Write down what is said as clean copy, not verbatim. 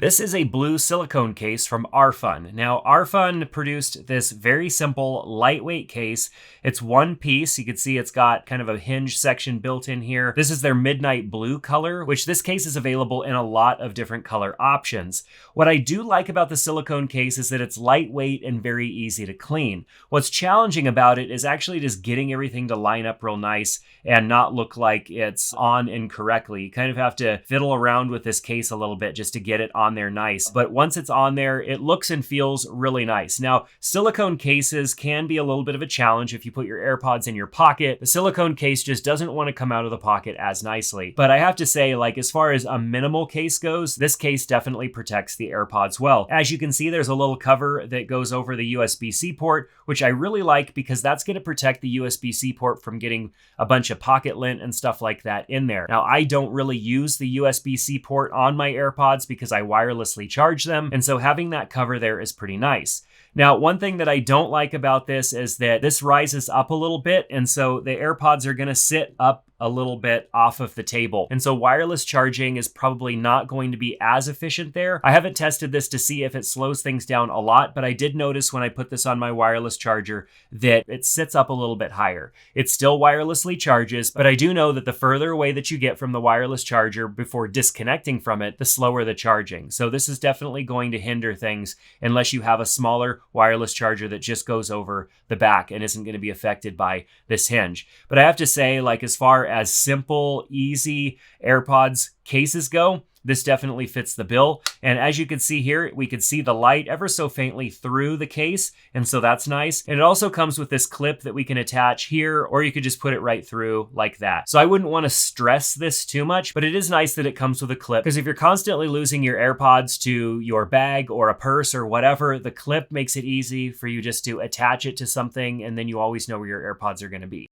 This is a blue silicone case from Arfun. Now, Arfun produced this very simple, lightweight case. It's one piece. You can see it's got kind of a hinge section built in here. This is their midnight blue color, which this case is available in a lot of different color options. What I do like about the silicone case is that it's lightweight and very easy to clean. What's challenging about it is actually just getting everything to line up real nice and not look like it's on incorrectly. You kind of have to fiddle around with this case a little bit just to get it on there nice. But once it's on there, it looks and feels really nice. Now, silicone cases can be a little bit of a challenge if you put your AirPods in your pocket. The silicone case just doesn't want to come out of the pocket as nicely. But I have to say, like, as far as a minimal case goes, this case definitely protects the AirPods well. As you can see, there's a little cover that goes over the USB-C port, which I really like because that's going to protect the USB-C port from getting a bunch of pocket lint and stuff like that in there. Now, I don't really use the USB-C port on my AirPods because I wirelessly charge them, and so having that cover there is pretty nice. Now, one thing that I don't like about this is that this rises up a little bit, and so the AirPods are going to sit up a little bit off of the table. And so wireless charging is probably not going to be as efficient there. I haven't tested this to see if it slows things down a lot, but I did notice when I put this on my wireless charger that it sits up a little bit higher. It still wirelessly charges, but I do know that the further away that you get from the wireless charger before disconnecting from it, the slower the charging. So this is definitely going to hinder things unless you have a smaller wireless charger that just goes over the back and isn't going to be affected by this hinge. But I have to say, like, as far as simple, easy AirPods cases go, this definitely fits the bill. And as you can see here, we could see the light ever so faintly through the case, and so that's nice. And it also comes with this clip that we can attach here, or you could just put it right through like that. So I wouldn't want to stress this too much, but it is nice that it comes with a clip, because if you're constantly losing your AirPods to your bag or a purse or whatever, the clip makes it easy for you just to attach it to something, and then you always know where your AirPods are going to be.